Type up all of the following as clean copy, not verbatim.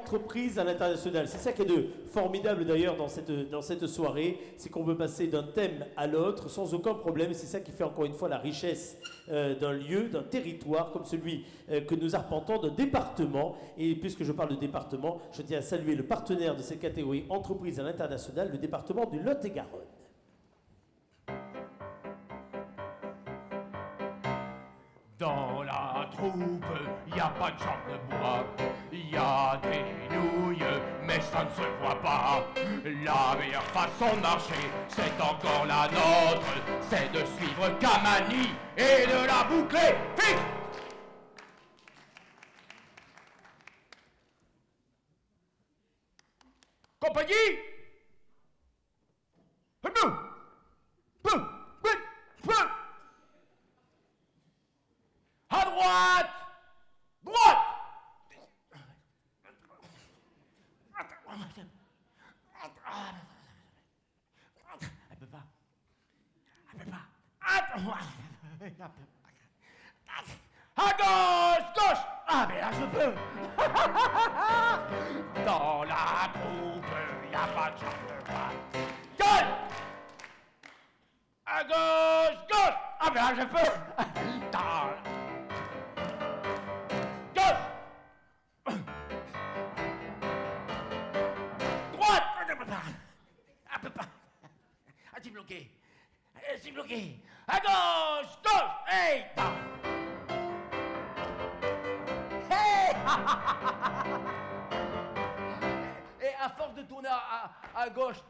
entreprise à l'international. C'est ça qui est de formidable d'ailleurs dans cette soirée, c'est qu'on peut passer d'un thème à l'autre sans aucun problème. C'est ça qui fait encore une fois la richesse d'un lieu, d'un territoire comme celui que nous arpentons, d'un département. Et puisque je parle de département, je tiens à saluer le partenaire de cette catégorie entreprise à l'international, le département du Lot-et-Garonne. Dans la troupe, y a pas de jambe de bois, y a des nouilles, mais ça ne se voit pas. La meilleure façon de marcher, c'est encore la nôtre, c'est de suivre Kamani et de la boucler. Vite! Compagnie! À droite! Droite! Elle peut pas. Elle peut pas. À gauche! Gauche! Ah, mais là, je peux! Dans la troupe, y a pas de champ de bois. Gueule! À gauche! Gauche! Ah, mais là, je peux! Dans... Gauche! Droite! Elle peut pas. Ah, c'est bloqué. C'est bloqué. À gauche! Gauche! Hey! Hey! Et à force de tourner à gauche,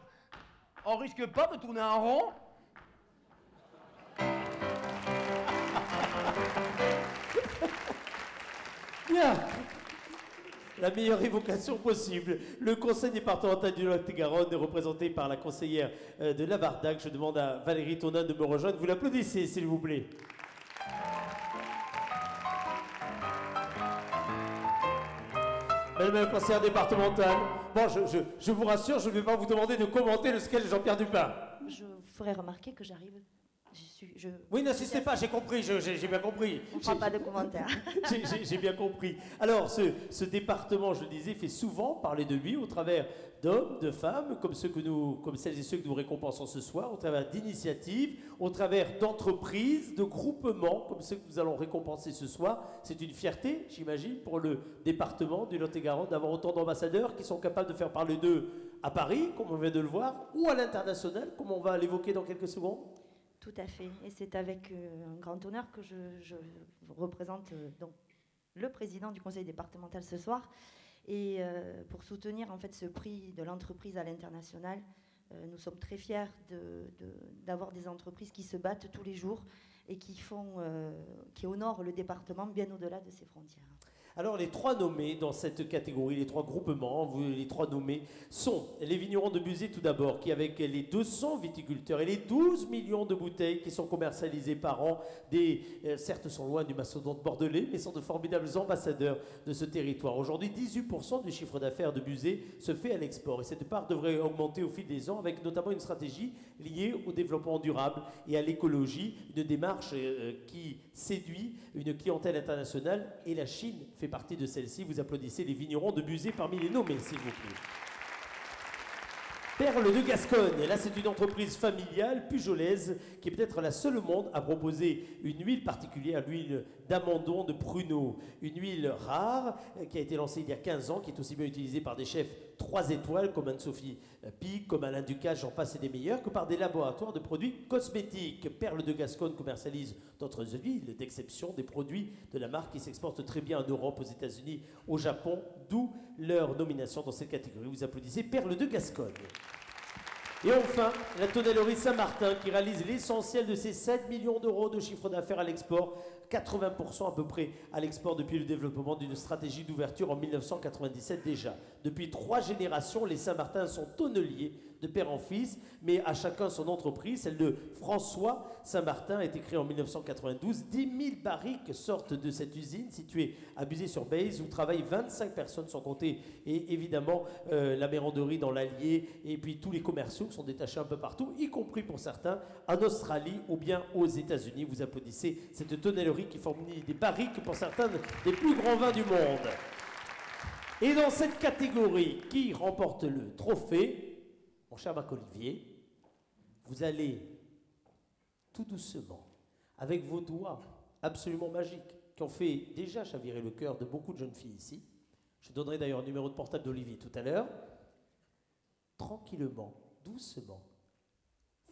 on risque pas de tourner en rond? Bien. La meilleure évocation possible. Le conseil départemental du Lot-et-Garonne est représenté par la conseillère de Lavardac. Je demande à Valérie Tonin de me rejoindre. Vous l'applaudissez, s'il vous plaît. Madame la conseillère départementale, bon, je vous rassure, je ne vais pas vous demander de commenter le sketch de Jean-Pierre Dupin. Je vous ferai remarquer que j'arrive. Oui, n'insistez pas, j'ai compris, j'ai bien compris. On ne fera pas de commentaires. J'ai bien compris. Alors, ce département, je le disais, fait souvent parler de lui au travers d'hommes, de femmes, comme celles et ceux que nous récompensons ce soir, au travers d'initiatives, au travers d'entreprises, de groupements, comme ceux que nous allons récompenser ce soir. C'est une fierté, j'imagine, pour le département du Lot-et-Garonne d'avoir autant d'ambassadeurs qui sont capables de faire parler d'eux à Paris, comme on vient de le voir, ou à l'international, comme on va l'évoquer dans quelques secondes. Tout à fait. Et c'est avec un grand honneur que je représente donc le président du conseil départemental ce soir. Et pour soutenir en fait ce prix de l'entreprise à l'international, nous sommes très fiers d'avoir des entreprises qui se battent tous les jours et qui honorent le département bien au-delà de ses frontières. Alors les trois nommés dans cette catégorie, les trois groupements, les trois nommés sont les vignerons de Buzet tout d'abord, qui avec les 200 viticulteurs et les 12 millions de bouteilles qui sont commercialisées par an, certes sont loin du mastodonte bordelais, mais sont de formidables ambassadeurs de ce territoire. Aujourd'hui, 18% du chiffre d'affaires de Buzet se fait à l'export et cette part devrait augmenter au fil des ans avec notamment une stratégie liée au développement durable et à l'écologie, une démarche qui séduit une clientèle internationale et la Chine fait partie de celle-ci. Vous applaudissez les vignerons de Buzet parmi les nommés, s'il vous plaît. Perle de Gascogne, là c'est une entreprise familiale pujolaise qui est peut-être la seule au monde à proposer une huile particulière, l'huile d'amandon de pruneau. Une huile rare qui a été lancée il y a 15 ans, qui est aussi bien utilisée par des chefs 3 étoiles comme Anne-Sophie Pic, comme Alain Ducasse, j'en passe et des meilleurs, que par des laboratoires de produits cosmétiques. Perle de Gascogne commercialise d'autres huiles d'exception, des produits de la marque qui s'exportent très bien en Europe, aux États-Unis, au Japon, d'où leur nomination dans cette catégorie. Vous applaudissez Perle de Gascogne. Et enfin, la tonnellerie Saint-Martin qui réalise l'essentiel de ses 7 millions d'euros de chiffre d'affaires à l'export, 80% à peu près à l'export depuis le développement d'une stratégie d'ouverture en 1997 déjà. Depuis 3 générations, les Saint-Martin sont tonneliers de père en fils, mais à chacun son entreprise. Celle de François Saint-Martin a été créée en 1992. 10 000 barriques sortent de cette usine située à Buzet-sur-Bèze où travaillent 25 personnes sans compter et évidemment la méranderie dans l'Allier et puis tous les commerciaux qui sont détachés un peu partout, y compris pour certains en Australie ou bien aux États-Unis. Vous applaudissez cette tonnellerie qui fournit des barriques pour certains des plus grands vins du monde. Et dans cette catégorie, qui remporte le trophée, mon cher Marc-Olivier, vous allez tout doucement, avec vos doigts absolument magiques, qui ont fait déjà chavirer le cœur de beaucoup de jeunes filles ici. Je donnerai d'ailleurs le numéro de portable d'Olivier tout à l'heure. Tranquillement, doucement,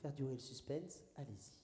faire durer le suspense, allez-y.